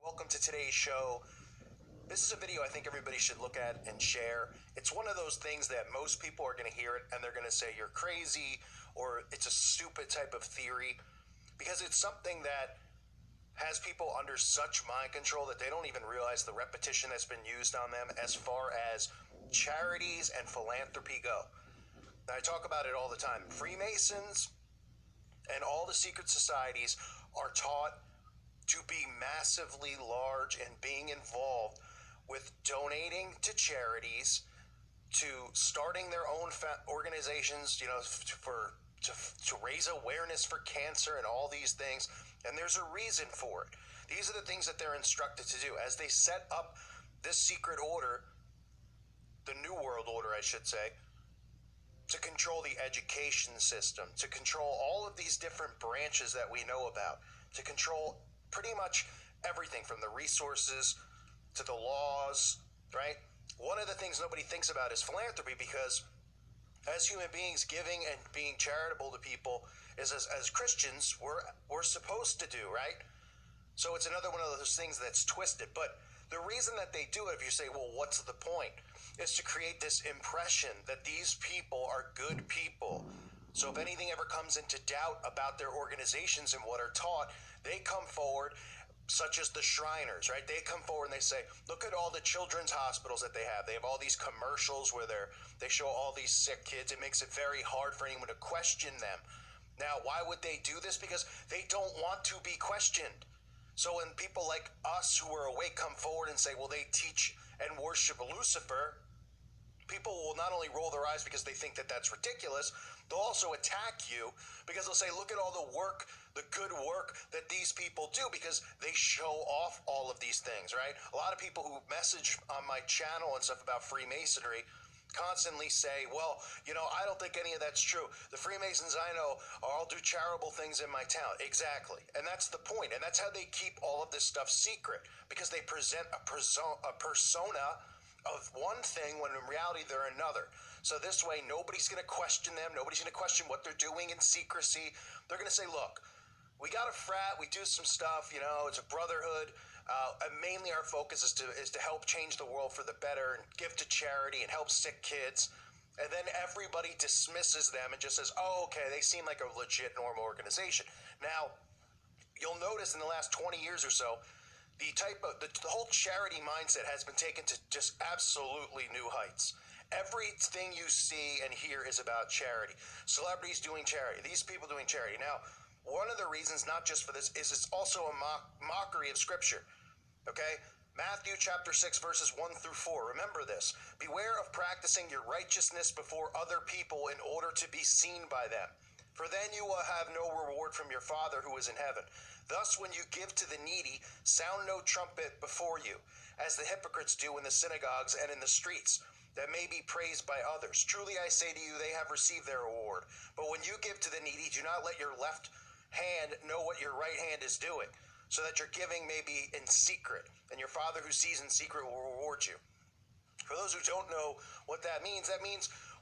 Welcome to today's show. This is a video I think everybody should look at and share. It's one of those things that most people are going to hear it and they're going to say you're crazy or it's a stupid type of theory, because it's something that has people under such mind control that they don't even realize the repetition that's been used on them as far as charities and philanthropy go. Now, I talk about it all the time. Freemasons and all the secret societies are taught to be massively large and being involved with donating to charities, to starting their own organizations, to raise awareness for cancer and all these things. And there's a reason for it. These are the things that they're instructed to do as they set up this secret order, the New World Order, I should say, to control the education system, to control all of these different branches that we know about, to control pretty much everything from the resources to the laws, right? One of the things nobody thinks about is philanthropy, because as human beings, giving and being charitable to people is, as Christians, we're supposed to do, right? So it's another one of those things that's twisted. But the reason that they do it, if you say, well, what's the point, is to create this impression that these people are good people. So if anything ever comes into doubt about their organizations and what are taught, they come forward, such as the Shriners, right? They come forward and they say, look at all the children's hospitals that they have. They have all these commercials where they show all these sick kids. It makes it very hard for anyone to question them. Now, why would they do this? Because they don't want to be questioned. So when people like us who are awake come forward and say, well, they teach and worship Lucifer, people will not only roll their eyes because they think that that's ridiculous, they'll also attack you because they'll say, look at all the work, the good work that these people do, because they show off all of these things, right? A lot of people who message on my channel and stuff about Freemasonry constantly say, well, I don't think any of that's true. The Freemasons I know all do charitable things in my town. Exactly. And that's the point. And that's how they keep all of this stuff secret, because they present a persona of one thing when in reality they're another. So this way, nobody's going to question them. Nobody's going to question what they're doing in secrecy. They're going to say, look, we got a frat, we do some stuff, it's a brotherhood. And mainly our focus is to help change the world for the better and give to charity and help sick kids. And then everybody dismisses them and just says, oh, okay, they seem like a legit normal organization. Now, you'll notice in the last 20 years or so, the whole charity mindset has been taken to just absolutely new heights. Everything you see and hear is about charity. Celebrities doing charity, these people doing charity. Now, one of the reasons, not just for this, is it's also a mockery of Scripture. Okay? Matthew chapter 6, verses 1 through 4. Remember this. Beware of practicing your righteousness before other people in order to be seen by them. For then you will have no reward from your Father who is in heaven. Thus, when you give to the needy, sound no trumpet before you, as the hypocrites do in the synagogues and in the streets, that may be praised by others. Truly I say to you, they have received their reward. But when you give to the needy, do not let your left hand know what your right hand is doing, so that your giving may be in secret, and your Father who sees in secret will reward you. For those who don't know what that means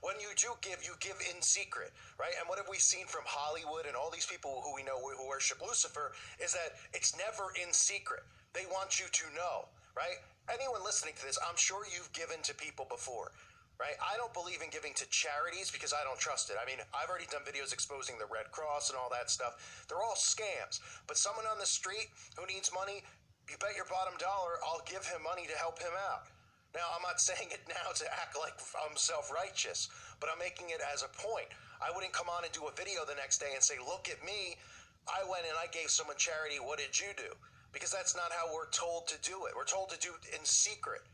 when you do give, you give in secret, right? And what have we seen from Hollywood and all these people who we know who worship Lucifer is that it's never in secret. They want you to know, right? Anyone listening to this, I'm sure you've given to people before, right? I don't believe in giving to charities because I don't trust it. I mean, I've already done videos exposing the Red Cross and all that stuff. They're all scams. But someone on the street who needs money, you bet your bottom dollar I'll give him money to help him out. Now, I'm not saying it now to act like I'm self-righteous, but I'm making it as a point. I wouldn't come on and do a video the next day and say, look at me, I went and I gave someone charity, what did you do? Because that's not how we're told to do it. We're told to do it in secret.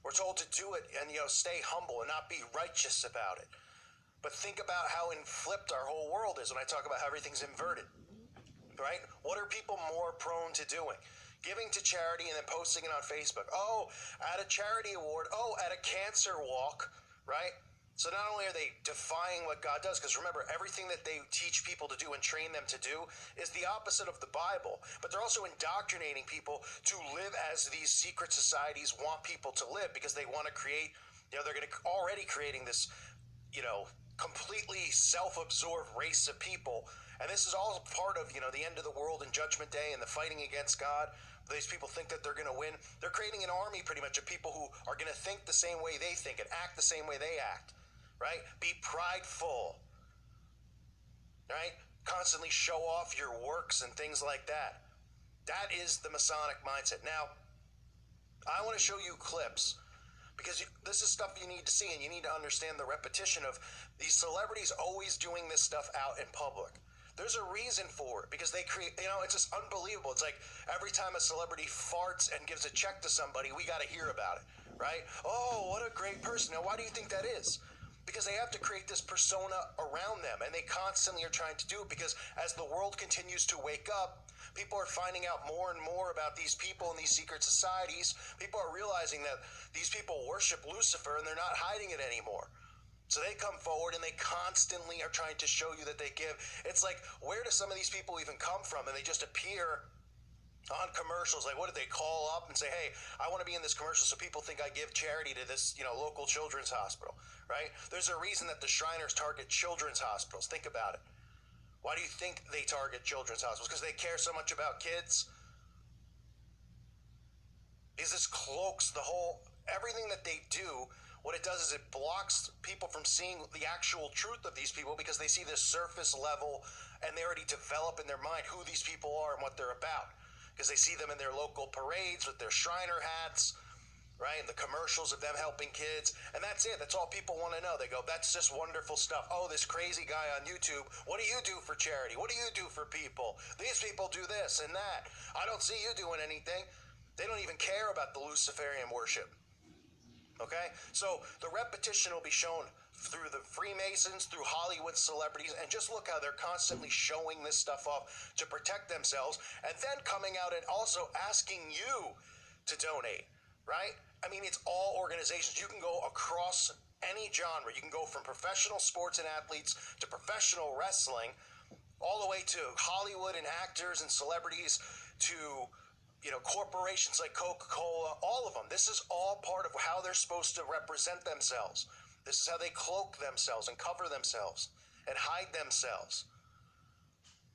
We're told to do it and, stay humble and not be righteous about it. But think about how flipped our whole world is when I talk about how everything's inverted, right? What are people more prone to doing? Giving to charity and then posting it on Facebook. Oh, at a charity award. Oh, at a cancer walk, right? So not only are they defying what God does, because remember, everything that they teach people to do and train them to do is the opposite of the Bible, but they're also indoctrinating people to live as these secret societies want people to live, because they want to create, they're already creating this, completely self-absorbed race of people. And this is all part of, the end of the world and Judgment Day and the fighting against God. These people think that they're going to win. They're creating an army pretty much of people who are going to think the same way they think and act the same way they act, right? Be prideful, right? Constantly show off your works and things like that. That is the Masonic mindset. Now, I want to show you clips because this is stuff you need to see, and you need to understand the repetition of these celebrities always doing this stuff out in public. There's a reason for it because they create, it's just unbelievable. It's like every time a celebrity farts and gives a check to somebody, we got to hear about it, right? Oh, what a great person. Now, why do you think that is? Because they have to create this persona around them, and they constantly are trying to do it because as the world continues to wake up, people are finding out more and more about these people in these secret societies. People are realizing that these people worship Lucifer and they're not hiding it anymore. So they come forward and they constantly are trying to show you that they give. It's like, where do some of these people even come from? And they just appear on commercials. Like, what did they call up and say, hey, I want to be in this commercial so people think I give charity to this, local children's hospital, right? There's a reason that the Shriners target children's hospitals. Think about it. Why do you think they target children's hospitals? Because they care so much about kids? Because this cloaks everything that they do. What it does is it blocks people from seeing the actual truth of these people because they see this surface level and they already develop in their mind who these people are and what they're about. Because they see them in their local parades with their Shriner hats, right? And the commercials of them helping kids. And that's it. That's all people want to know. They go, that's just wonderful stuff. Oh, this crazy guy on YouTube. What do you do for charity? What do you do for people? These people do this and that. I don't see you doing anything. They don't even care about the Luciferian worship. Okay? So the repetition will be shown through the Freemasons, through Hollywood celebrities, and just look how they're constantly showing this stuff off to protect themselves, and then coming out and also asking you to donate, right? I mean, it's all organizations. You can go across any genre. You can go from professional sports and athletes to professional wrestling, all the way to Hollywood and actors and celebrities to corporations like Coca-Cola, all of them. This is all part of how they're supposed to represent themselves. This is how they cloak themselves and cover themselves and hide themselves.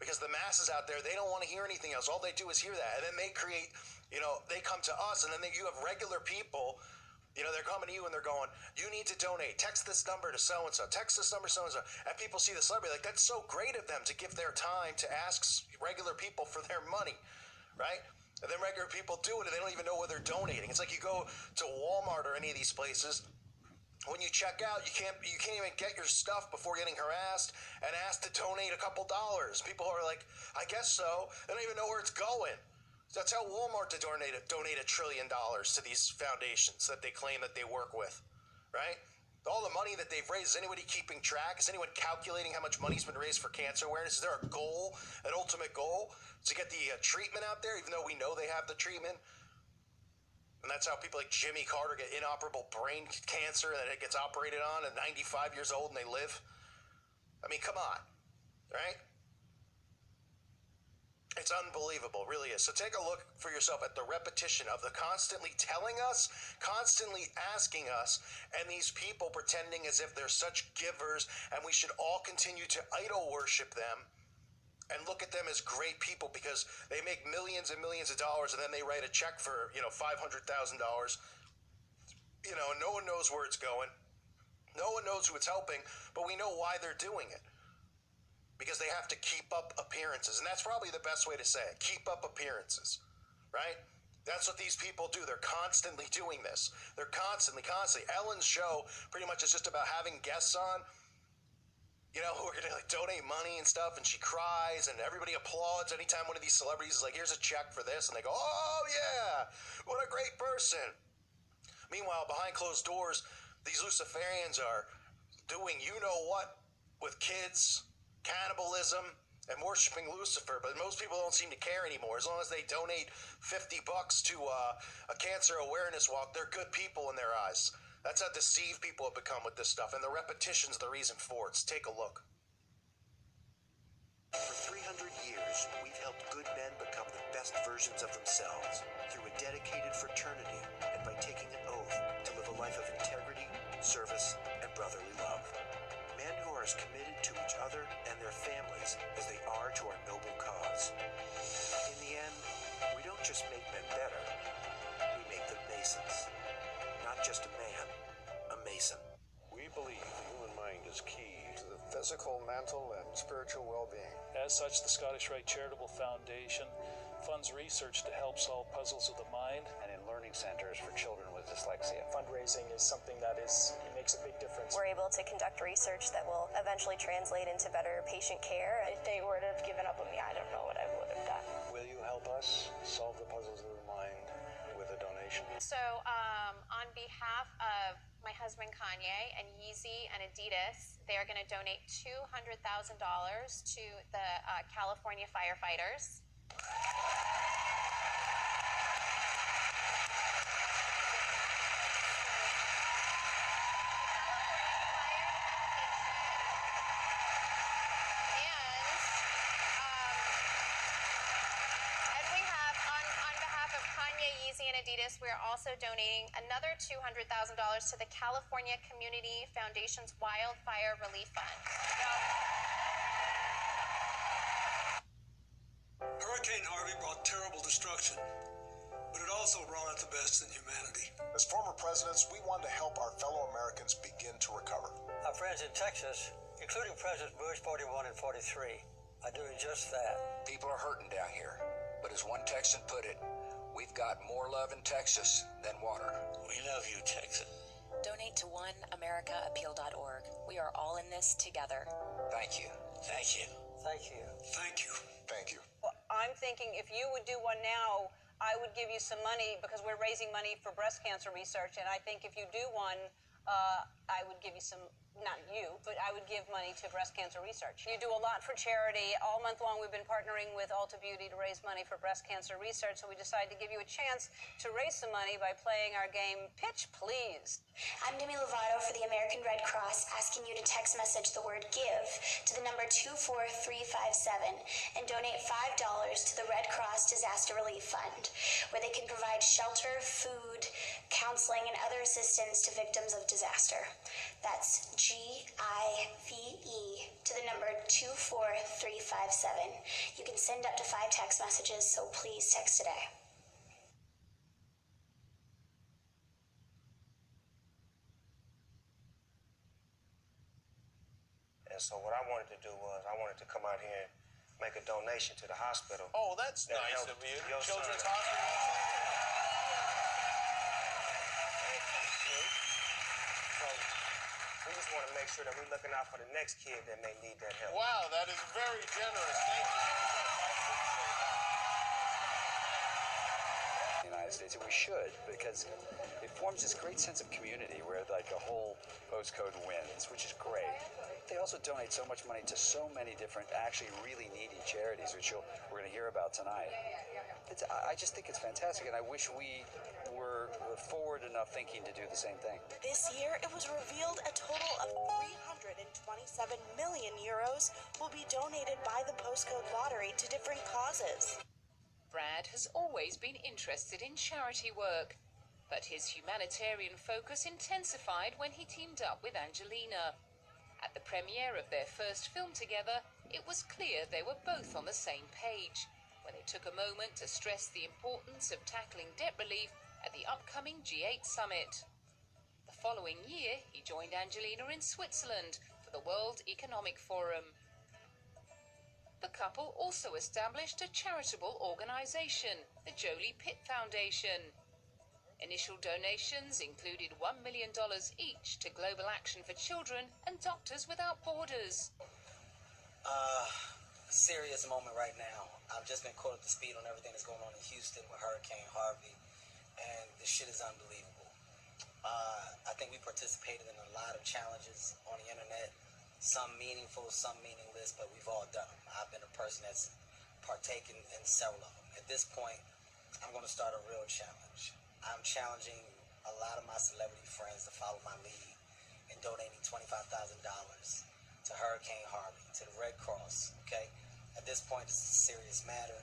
Because the masses out there, they don't want to hear anything else. All they do is hear that. And then they create, they come to us, and then you have regular people, they're coming to you and they're going, you need to donate. Text this number to so-and-so. Text this number so-and-so. And people see the celebrity like, that's so great of them to give their time to ask regular people for their money, right? And then regular people do it and they don't even know what they're donating. It's like you go to Walmart or any of these places. When you check out, you can't even get your stuff before getting harassed and asked to donate a couple dollars. People are like, I guess so. They don't even know where it's going. So that's how Walmart to donate $1 trillion to these foundations that they claim that they work with, right? All the money that they've raised, is anybody keeping track? Is anyone calculating how much money's been raised for cancer awareness? Is there a goal, an ultimate goal, to get the treatment out there, even though we know they have the treatment? And that's how people like Jimmy Carter get inoperable brain cancer and it gets operated on at 95 years old and they live. I mean, come on, right? It's unbelievable, really is. So take a look for yourself at the repetition of the constantly telling us, constantly asking us, and these people pretending as if they're such givers and we should all continue to idol worship them and look at them as great people because they make millions and millions of dollars and then they write a check for, $500,000. No one knows where it's going. No one knows who it's helping, but we know why they're doing it. Because they have to keep up appearances. And that's probably the best way to say it. Keep up appearances, right? That's what these people do. They're constantly doing this. They're constantly. Ellen's show pretty much is just about having guests on, who are going to donate money and stuff. And she cries and everybody applauds anytime one of these celebrities is like, here's a check for this. And they go, oh yeah, what a great person. Meanwhile, behind closed doors, these Luciferians are doing you-know-what with kids, cannibalism, and worshiping Lucifer, but most people don't seem to care anymore. As long as they donate $50 to a cancer awareness walk, they're good people in their eyes. That's how deceived people have become with this stuff, and the repetition's the reason for it. So take a look. For 300 years, we've helped good men become the best versions of themselves through a dedicated fraternity and by taking an oath to live a life of integrity, service, and brotherly love. Men who are as committed to each other and their families as they are to our noble cause. In the end, We don't just make men better, we make them Masons. Not just a man, a Mason. We believe the human mind is key to the physical, mental, and spiritual well-being. As such, the Scottish Rite Charitable Foundation funds research to help solve puzzles of the mind. And in learning centers for children with dyslexia. Fundraising is something that makes a big difference. We're able to conduct research that will eventually translate into better patient care. If they would have given up on me, I don't know what I would have done. Will you help us solve the puzzles of the mind with a donation? So, on behalf of my husband Kanye and Yeezy and Adidas, they are going to donate $200,000 to the California firefighters. Yeezy and Adidas, we are also donating another $200,000 to the California Community Foundation's Wildfire Relief Fund. Hurricane Harvey brought terrible destruction, but it also brought out the best in humanity. As former presidents, we want to help our fellow Americans begin to recover. Our friends in Texas, including President Bush 41 and 43, are doing just that. People are hurting down here, but as one Texan put it, we've got more love in Texas than water. We love you, Texas. Donate to oneamericaappeal.org. We are all in this together. Thank you. Thank you. Thank you. Thank you. Thank you. Well, I'm thinking if you would do one now, I would give you some money because we're raising money for breast cancer research. And I think if you do one, I would give you some, not you, but I would give money to breast cancer research. You do a lot for charity. All month long, we've been partnering with Ulta Beauty to raise money for breast cancer research. So we decided to give you a chance to raise some money by playing our game, Pitch Please. I'm Demi Lovato for the American Red Cross, asking you to text message the word GIVE to the number 24357 and donate $5 to the Red Cross Disaster Relief Fund, where they can provide shelter, food, counseling, and other assistance to victims of disaster. That's GIVE to the number 24357. You can send up to 5 text messages, so please text today. And so what I wanted to do was I wanted to come out here and make a donation to the hospital. Oh, that's nice of you. Children's Hospital. So we just want to make sure that we're looking out for the next kid that may need that help. Wow, that is very generous. Thank you very much. I appreciate that. The United States, and we should, because it forms this great sense of community where like a whole postcode wins, which is great. They also donate so much money to so many different, actually really needy charities, which we're going to hear about tonight. I just think it's fantastic, and I wish we were forward enough thinking to do the same thing. This year, it was revealed a total of 327 million euros will be donated by the postcode lottery to different causes. Brad has always been interested in charity work, but his humanitarian focus intensified when he teamed up with Angelina. At the premiere of their first film together, it was clear they were both on the same page when they took a moment to stress the importance of tackling debt relief at the upcoming G8 summit. The following year, he joined Angelina in Switzerland for the World Economic Forum. The couple also established a charitable organization, the Jolie Pitt Foundation. Initial donations included $1 million each to Global Action for Children and Doctors Without Borders. Serious moment right now. I've just been caught up to speed on everything that's going on in Houston with Hurricane Harvey, and this shit is unbelievable. I think we participated in a lot of challenges on the internet, some meaningful, some meaningless, but we've all done them. I've been a person that's partaken in several of them. At this point, I'm going to start a real challenge. I'm challenging a lot of my celebrity friends to follow my lead in donating $25,000 to Hurricane Harvey, to the Red Cross, okay? At this point, it's a serious matter.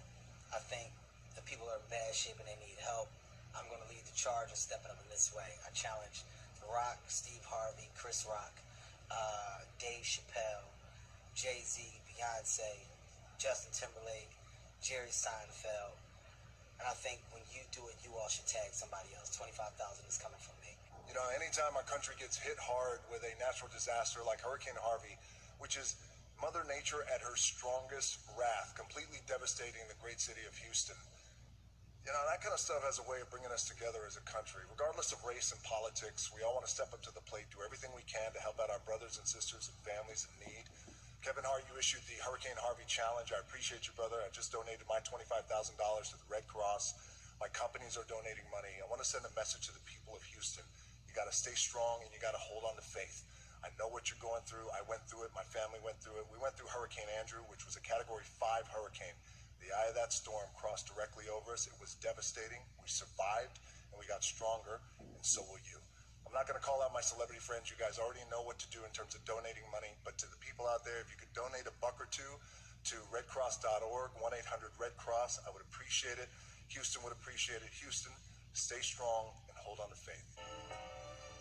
I think the people are in bad shape and they need help. I'm going to lead the charge and stepping up in this way. I challenge The Rock, Steve Harvey, Chris Rock, Dave Chappelle, Jay-Z, Beyonce, Justin Timberlake, Jerry Seinfeld, And I think when you do it, you all should tag somebody else. 25,000 is coming from me. You know, anytime our country gets hit hard with a natural disaster like Hurricane Harvey, which is Mother Nature at her strongest wrath, completely devastating the great city of Houston, you know, that kind of stuff has a way of bringing us together as a country. Regardless of race and politics, we all want to step up to the plate, do everything we can to help out our brothers and sisters and families in need. Kevin Hart, you issued the Hurricane Harvey Challenge. I appreciate you, brother. I just donated my $25,000 to the Red Cross. My companies are donating money. I want to send a message to the people of Houston. You got to stay strong and you got to hold on to faith. I know what you're going through. I went through it. My family went through it. We went through Hurricane Andrew, which was a Category 5 hurricane. The eye of that storm crossed directly over us. It was devastating. We survived and we got stronger, and so will you. I'm not going to call out my celebrity friends. You guys already know what to do in terms of donating money, but to the people out there, if you could donate $1 or $2 to redcross.org, 1-800-RED-CROSS, I would appreciate it. Houston would appreciate it. Houston, stay strong and hold on to faith.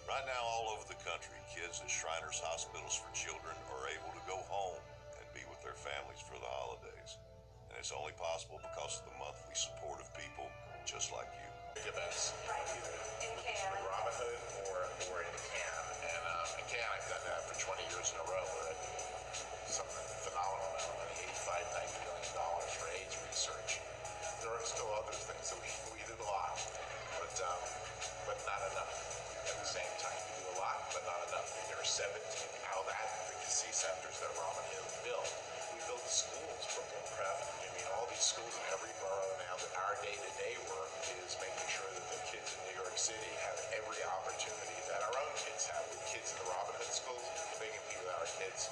Right now, all over the country, kids at Shriners Hospitals for Children are able to go home and be with their families for the holidays. And it's only possible because of the monthly support of people just like you. Events, either in Robin Hood or in Cannes. And in Cannes, I've done that for 20 years in a row. We're at some phenomenal amount of money, $85–90 million for AIDS research. There are still other things that we did a lot, but not enough. At the same time, we do a lot, but not enough. There are 17 out advocacy centers that Robin Hood built. We built the schools, Brooklyn Prep. I mean, all these schools in every borough now. That our day-to-day work is making sure that the kids in New York City have every opportunity that our own kids have. With kids in the Robin Hood schools, they compete with our kids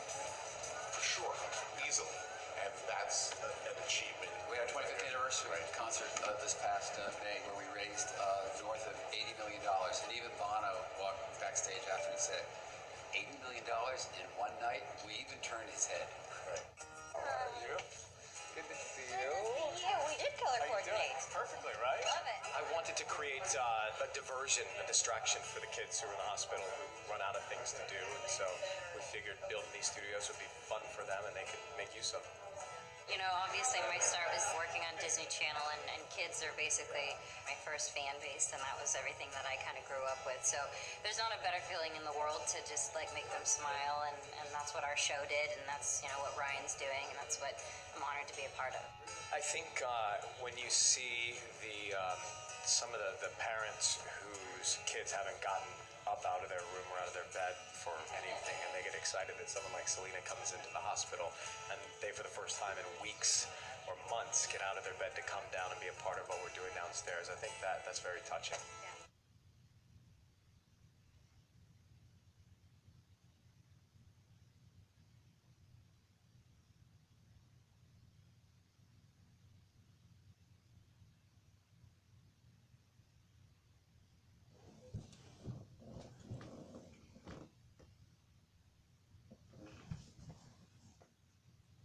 for sure, easily. And that's an achievement. We had our 25th anniversary concert this past May where we raised north of $80 million. And even Bono walked backstage after and said, $80 million in one night? We even turned his head. Right. How are you? Good to see you. Yeah, we did color How you doing? coordinate. Perfectly, right? Love it. I wanted to create a diversion, a distraction for the kids who are in the hospital who run out of things to do, and so we figured building these studios would be fun for them and they could make use of them. You know, obviously my start was working on Disney Channel, and kids are basically my first fan base, and that was everything that I kind of grew up with. So there's not a better feeling in the world to just like make them smile, and that's what our show did, and that's, you know, what Ryan's doing, and that's what I'm honored to be a part of. I think when you see some of the parents whose kids haven't gotten up out of their room or out of their bed for anything, and they get excited that someone like Selena comes into the hospital and they, for the first time in weeks or months, get out of their bed to come down and be a part of what we're doing downstairs. I think that's very touching. Yeah.